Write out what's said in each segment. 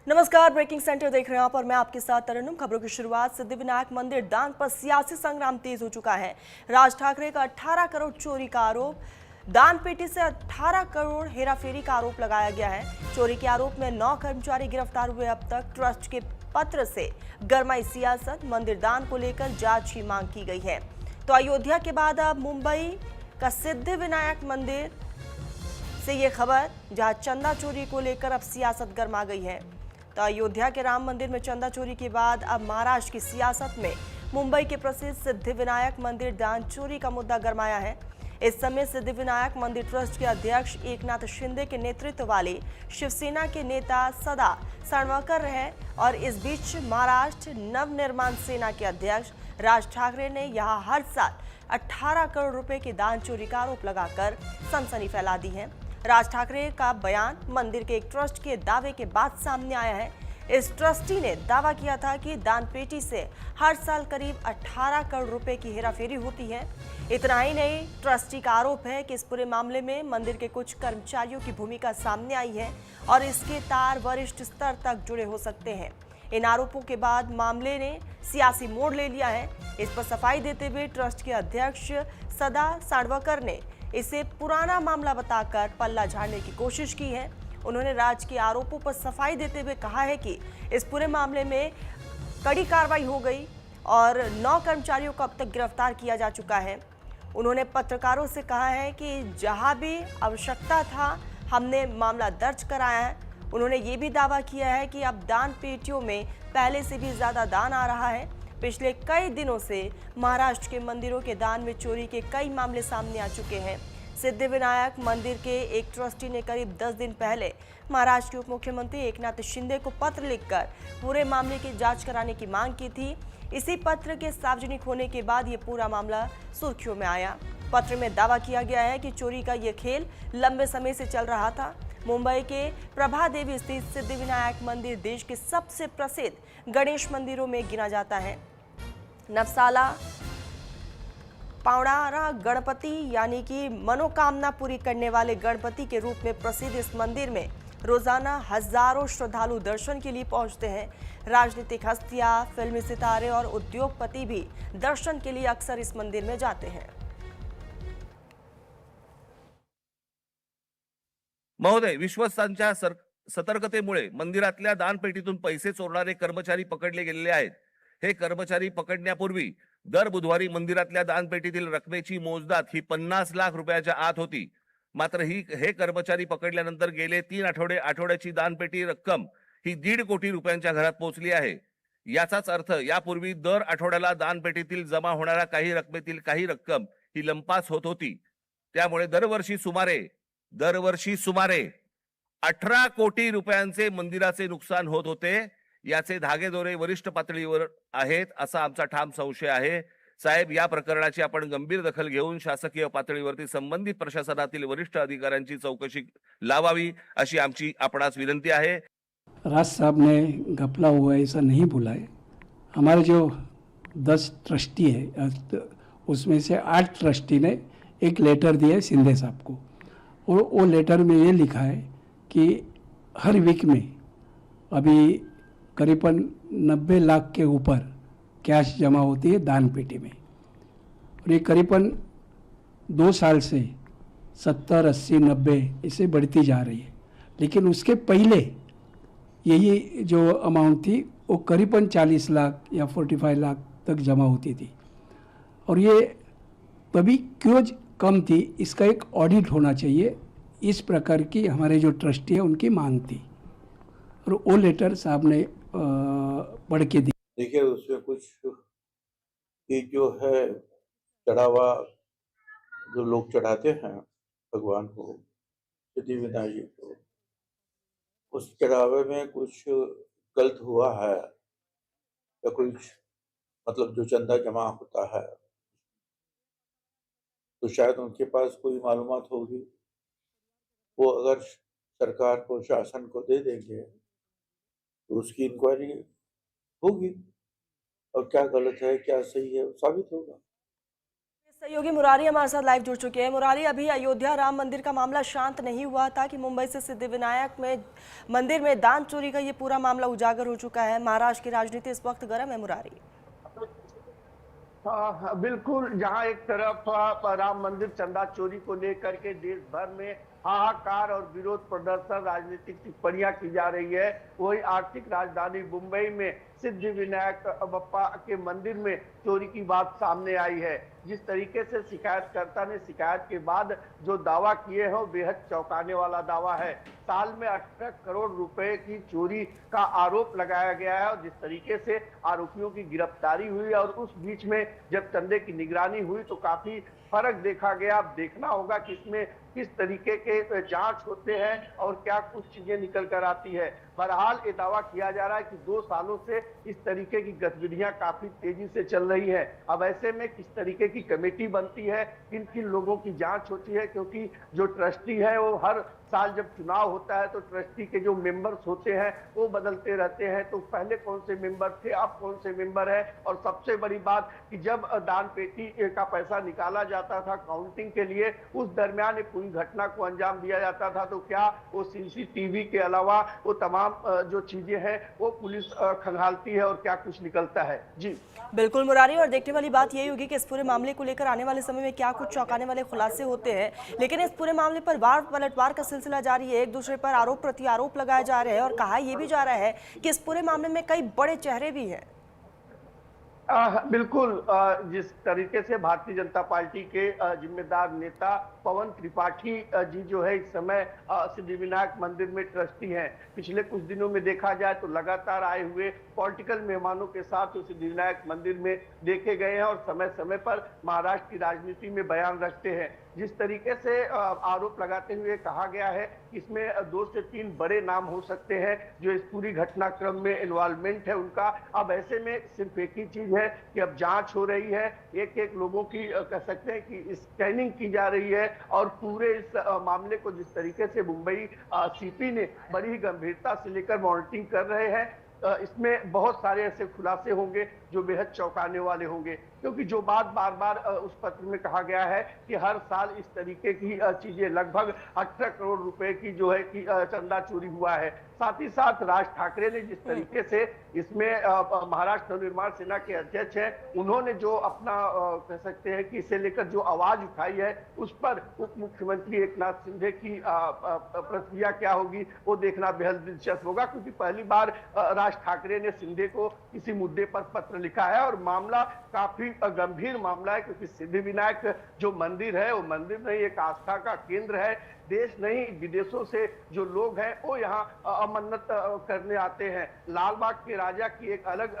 नमस्कार, breaking centre देख रहे हैं आप और मैं आपके साथ तरन्नुम। खबरों की शुरुआत सिद्धिविनायक मंदिर दान पर सियासी संग्राम तेज हो चुका है। राज ठाकरे का 18 करोड़ चोरी का आरोप, दान पेटी से 18 करोड़ हेराफेरी का आरोप लगाया गया है। चोरी के आरोप में 9 कर्मचारी गिरफ्तार हुए। अब तक ट्रस्ट के पत्र से गरमाई सियासत, मंदिर दान को लेकर जांच की मांग की गई है। तो अयोध्या के बाद अब मुंबई का सिद्धिविनायक मंदिर से ये खबर, जहां चंदा चोरी को लेकर अब सियासत गर्मा गई है। तो अयोध्या के राम मंदिर में चंदा चोरी के बाद अब महाराष्ट्र की सियासत में मुंबई के प्रसिद्ध सिद्धिविनायक मंदिर दान चोरी का मुद्दा गरमाया है। इस समय सिद्धिविनायक मंदिर ट्रस्ट के अध्यक्ष एकनाथ शिंदे के नेतृत्व वाले शिवसेना के नेता सदा साणवकर हैं और इस बीच महाराष्ट्र नवनिर्माण सेना के अध्यक्ष राज ठाकरे ने यहां हर साल 18 करोड़ रुपए के दान चोरी का आरोप लगाकर सनसनी फैला दी है। राज ठाकरे का बयान मंदिर के एक ट्रस्ट के दावे के बाद सामने आया है। इस ट्रस्टी ने दावा किया था कि दान पेटी से हर साल करीब 18 करोड़ रुपए की हेराफेरी होती है। इतना ही नहीं, ट्रस्टी का आरोप है कि इस पूरे मामले में मंदिर के कुछ कर्मचारियों की भूमिका सामने आई है और इसके तार वरिष्ठ स्तर तक जुड़े हो सकते हैं। इन आरोपों के बाद मामले ने सियासी मोड़ ले लिया है। इस पर सफाई देते हुए ट्रस्ट के अध्यक्ष सदा साणवकर ने इसे पुराना मामला बताकर पल्ला झाड़ने की कोशिश की है। उन्होंने राज्य के आरोपों पर सफाई देते हुए कहा है कि इस पूरे मामले में कड़ी कार्रवाई हो गई और 9 कर्मचारियों को अब तक गिरफ्तार किया जा चुका है। उन्होंने पत्रकारों से कहा है कि जहां भी आवश्यकता था हमने मामला दर्ज कराया है। उन्होंने ये भी दावा किया है कि अब दान पेटियों में पहले से भी ज्यादा दान आ रहा है। पिछले कई दिनों से महाराष्ट्र के मंदिरों के दान में चोरी के कई मामले सामने आ चुके हैं। सिद्धिविनायक मंदिर के एक ट्रस्टी ने करीब 10 दिन पहले महाराष्ट्र के उप मुख्यमंत्री एकनाथ शिंदे को पत्र लिखकर पूरे मामले की जांच कराने की मांग की थी। इसी पत्र के सार्वजनिक होने के बाद ये पूरा मामला सुर्खियों में आया। पत्र में दावा किया गया है कि चोरी का ये खेल लंबे समय से चल रहा था। मुंबई के प्रभा देवी स्थित सिद्धिविनायक मंदिर देश के सबसे प्रसिद्ध गणेश मंदिरों में गिना जाता है। नवसाला पावणारा गणपति यानी कि मनोकामना पूरी करने वाले गणपति के रूप में प्रसिद्ध इस मंदिर में रोजाना हजारों श्रद्धालु दर्शन के लिए पहुंचते हैं। राजनीतिक हस्तियां, फिल्मी सितारे और उद्योगपति भी दर्शन के लिए अक्सर इस मंदिर में जाते हैं। महोदय, विश्वस्तांच्या सतर्कतेमुळे मंदिरातल्या दानपेटीतून पैसे चोरणारे कर्मचारी पकडले गेलेले आहेत। हे कर्मचारी पकडण्यापूर्वी दर बुधवारी मंदिरातल्या दानपेटीतील रकमेची मोजदाद ही 50 लाख रुपयाच्या आत होती। मात्र हे कर्मचारी पकडल्यानंतर गेले 3 आठवड्याची दानपेटी रक्कम ही 1.5 कोटी रुपयांच्या घरात पोहोचली आहे। याचाच अर्थ यापूर्वी दर आठवड्याला दानपेटीतील जमा होणाऱ्या काही रक्कम ही लंपास होत होती। त्यामुळे दरवर्षी सुमारे 18 कोटी रुपयांचे मंदिराचे नुकसान होत होते। याचे धागेदोरे वरिष्ठ पातळीवर आहेत असा आमचा ठाम संशय आहे। साहेब, या प्रकरणाची आपण गंभीर दखल घेऊन शासकीय पातळीवरती संबंधित प्रशासनातील वरिष्ठ अधिकाऱ्यांची चौकशी लावावी अशी आमची आपणास विनंती आहे। राज साहब ने घपला हुआ ऐसा नहीं बोला है। हमारे जो 10 ट्रस्टी है उसमें से 8 ट्रस्टी ने एक लेटर दिया है शिंदे साहब को और वो लेटर में ये लिखा है कि हर वीक में अभी करीबन 90 लाख के ऊपर कैश जमा होती है दान पेटी में और ये करीबन 2 साल से 70, 80, 90 इसे बढ़ती जा रही है। लेकिन उसके पहले यही जो अमाउंट थी वो करीबन 40 लाख या 45 लाख तक जमा होती थी और ये तभी क्यों कम थी, इसका एक ऑडिट होना चाहिए। इस प्रकार की हमारे जो ट्रस्टी है उनकी मांग थी और वो लेटर साहब ने पढ़ के दी। देखिए, उसमें कुछ ये जो है चढ़ावा जो लोग चढ़ाते हैं भगवान को, सिद्धिविनायक जी को, उस चढ़ावे में कुछ गलत हुआ है या कुछ मतलब जो चंदा जमा होता है तो शायद उनके पास कोई मालूमात होगी। वो अगर सरकार को, शासन को दे देंगे तो उसकी इंक्वायरी होगी और क्या गलत है क्या सही है साबित होगा। सहयोगी मुरारी हमारे साथ लाइव जुड़ चुके हैं। मुरारी, अभी अयोध्या राम मंदिर का मामला शांत नहीं हुआ था कि मुंबई से सिद्धिविनायक में मंदिर में दान चोरी का ये पूरा मामला उजागर हो चुका है। महाराष्ट्र की राजनीति इस वक्त गर्म है मुरारी। बिल्कुल, जहां एक तरफ राम मंदिर चंदा चोरी को लेकर के देश भर में हाहाकार और विरोध प्रदर्शन, राजनीतिक टिप्पणियां की जा रही है, वही आर्थिक राजधानी मुंबई में सिद्धिविनायक बप्पा के मंदिर में चोरी की बात सामने आई है। जिस तरीके से शिकायतकर्ता ने शिकायत के बाद जो दावा किए हैं वो बेहद चौंकाने वाला दावा है। साल में 18 करोड़ रुपए की चोरी का आरोप लगाया गया है और जिस तरीके से आरोपियों की गिरफ्तारी हुई और उस बीच में जब चंदे की निगरानी हुई तो काफी फर्क देखा गया। अब देखना होगा कि इसमें किस तरीके के जांच होते हैं और क्या कुछ चीजें निकल कर आती है। बहरहाल ये दावा किया जा रहा है कि 2 सालों से इस तरीके की गतिविधियां काफी तेजी से चल रही हैं। अब ऐसे में किस तरीके की कमेटी बनती है, किन किन लोगों की जांच होती है, क्योंकि जो ट्रस्टी है वो हर साल जब चुनाव होता है तो ट्रस्टी के जो मेंबर्स होते हैं वो बदलते रहते हैं। तो पहले कौन से मेंबर थे, अब कौन से मेंबर है। और सबसे बड़ी बात कि जब दान पेटी का पैसा निकाला जाता था काउंटिंग के लिए, उस दरमियान ये पूरी घटना को अंजाम दिया जाता था, तो क्या वो सीसीटीवी के अलावा वो तमाम जो चीजें हैं वो पुलिस खंगालती है और क्या कुछ निकलता है। जी बिल्कुल मुरारी, और देखने वाली बात यही होगी कि इस पूरे मामले को लेकर आने वाले समय में क्या कुछ चौंकाने वाले खुलासे होते हैं। लेकिन इस पूरे मामले पर वार पलटवार का सिलसिला जारी है। एक दूसरे पर आरोप प्रत्यारोप लगाए जा रहे हैं और कहा यह भी जा रहा है कि इस पूरे मामले में कई बड़े चेहरे भी हैं। बिल्कुल, जिस तरीके से भारतीय जनता पार्टी के जिम्मेदार नेता पवन त्रिपाठी जी जो है इस समय सिद्धिविनायक मंदिर में ट्रस्टी हैं। पिछले कुछ दिनों में देखा जाए तो लगातार आए हुए पॉलिटिकल मेहमानों के साथ वो सिद्धिविनायक मंदिर में देखे गए हैं और समय समय पर महाराष्ट्र की राजनीति में बयान रखते हैं। जिस तरीके से आरोप लगाते हुए कहा गया है इसमें 2 से 3 बड़े नाम हो सकते हैं जो इस पूरी घटनाक्रम में इन्वॉल्वमेंट है उनका। अब ऐसे में सिर्फ एक ही चीज है कि अब जांच हो रही है, एक एक लोगों की कह सकते हैं कि स्कैनिंग की जा रही है और पूरे इस मामले को जिस तरीके से मुंबई सीपी ने बड़ी गंभीरता से लेकर मॉनिटरिंग कर रहे हैं, इसमें बहुत सारे ऐसे खुलासे होंगे जो बेहद चौंकाने वाले होंगे। क्योंकि जो बात बार बार उस पत्र में कहा गया है कि हर साल इस तरीके की चीजें, लगभग 18 करोड़ रुपए की जो है कि चंदा चोरी हुआ है। साथ ही साथ राज ठाकरे ने जिस तरीके से इसमें महाराष्ट्र नवनिर्माण सेना के अध्यक्ष हैं, उन्होंने जो अपना कह सकते हैं कि इसे लेकर जो आवाज उठाई है उस पर उप मुख्यमंत्री एकनाथ शिंदे की प्रतिक्रिया क्या होगी वो देखना बेहद दिलचस्प होगा। क्योंकि पहली बार राज ठाकरे ने शिंदे को किसी मुद्दे पर पत्र लिखा है और मामला काफी गंभीर मामला है। क्योंकि सिद्धिविनायक जो मंदिर है वो मंदिर नहीं, एक आस्था का केंद्र है। देश नहीं विदेशों से जो लोग हैं वो यहाँ मन्नत करने आते हैं। लाल बाग के राजा की एक अलग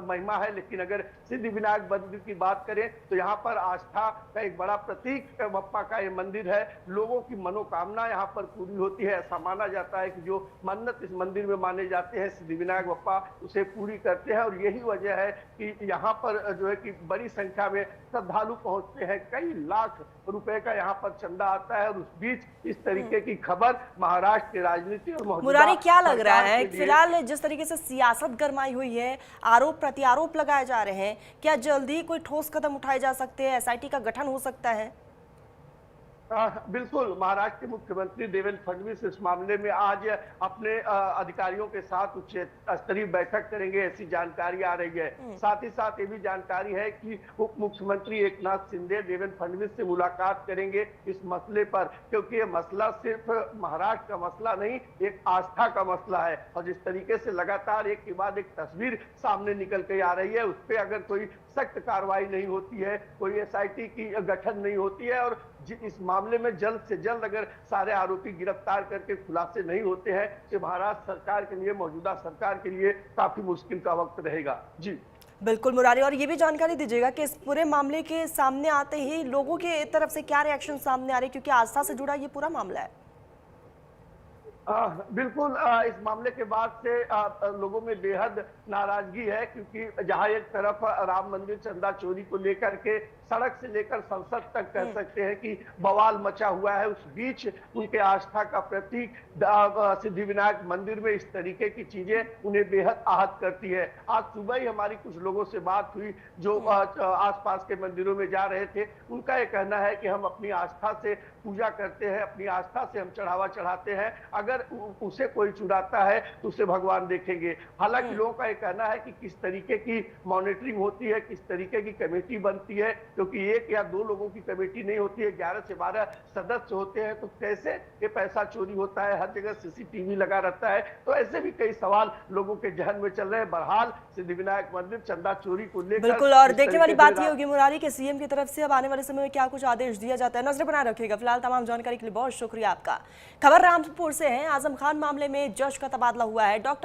महिमा है, लेकिन अगर सिद्धिविनायक मंदिर की बात करें तो यहाँ पर आस्था का एक बड़ा प्रतीक बप्पा का ये मंदिर है। लोगों की मनोकामना यहाँ पर पूरी होती है। ऐसा माना जाता है कि जो मन्नत इस मंदिर में माने जाते हैं सिद्धिविनायक बप्पा उसे पूरी करते हैं और यही वजह है कि यहाँ पर जो है कि बड़ी संख्या में श्रद्धालु पहुंचते हैं। कई लाख रुपए का यहाँ पर चंदा आता है और उस बीच इस तरीके की खबर महाराष्ट्र की राजनीति और मुरारी क्या लग रहा है फिलहाल जिस तरीके से सियासत गरमाई हुई है, आरोप प्रत्यारोप लगाए जा रहे हैं, क्या जल्दी ही कोई ठोस कदम उठाए जा सकते हैं? एसआईटी का गठन हो सकता है? बिल्कुल, महाराष्ट्र के मुख्यमंत्री देवेंद्र फडणवीस इस मामले में आज अपने अधिकारियों के साथ उच्च स्तरीय बैठक करेंगे, ऐसी जानकारी आ रही है। साथ ही साथ ये भी जानकारी है कि उप मुख्यमंत्री एकनाथ शिंदे देवेंद्र फडणवीस से मुलाकात करेंगे इस मसले पर, क्योंकि ये मसला सिर्फ महाराष्ट्र का मसला नहीं, एक आस्था का मसला है। और जिस तरीके से लगातार एक के बाद एक तस्वीर सामने निकल के आ रही है, उस पर अगर कोई सख्त कार्रवाई नहीं होती है, कोई एसआईटी की गठन नहीं होती है और इस मामले में जल्द से जल्द अगर सारे आरोपी गिरफ्तार करके खुलासे नहीं होते हैं तो महाराष्ट्र सरकार के लिए, मौजूदा सरकार के लिए काफी मुश्किल का वक्त रहेगा। जी बिल्कुल मुरारी, और ये भी जानकारी दीजिएगा कि इस पूरे मामले के सामने आते ही लोगों के तरफ से क्या रिएक्शन सामने आ रहे हैं, क्योंकि आस्था से जुड़ा ये पूरा मामला है। बिल्कुल, इस मामले के बाद से लोगों में बेहद नाराजगी है। क्योंकि जहां एक तरफ राम मंदिर चंदा चोरी को लेकर के सड़क से लेकर संसद तक कह सकते हैं कि बवाल मचा हुआ है। उस बीच उनके आस्था का प्रतीक सिद्धिविनायक मंदिर में इस तरीके की चीजें उन्हें बेहद आहत करती है। आज सुबह ही हमारी कुछ लोगों से बात हुई जो आसपास के मंदिरों में जा रहे थे। उनका यह कहना है कि हम अपनी आस्था से पूजा करते हैं, अपनी आस्था से हम चढ़ावा चढ़ाते हैं, अगर उसे कोई चुराता है तो उसे भगवान देखेंगे। हालांकि लोगों का यह कहना है कि किस तरीके की मॉनिटरिंग होती है, किस तरीके की कमेटी बनती है, क्योंकि एक या दो लोगों की कमेटी नहीं होती है, 11 से 12 सदस्य होते हैं, तो कैसे ये पैसा चोरी होता है? हर जगह सीसीटीवी लगा रहता है, तो ऐसे भी कई सवाल लोगों के जहन में चल रहे हैं। बहरहाल सिद्धिविनायक मंदिर चंदा चोरी को लेकर बिल्कुल, और देखने वाली बात ये होगी मुरारी के सीएम की तरफ से अब आने वाले समय में क्या कुछ आदेश दिया जाता है, नजर बनाए रखिएगा। फिलहाल तमाम जानकारी के लिए बहुत शुक्रिया आपका। खबर रामपुर से है। आजम खान मामले में जज का तबादला हुआ है। डॉक्टर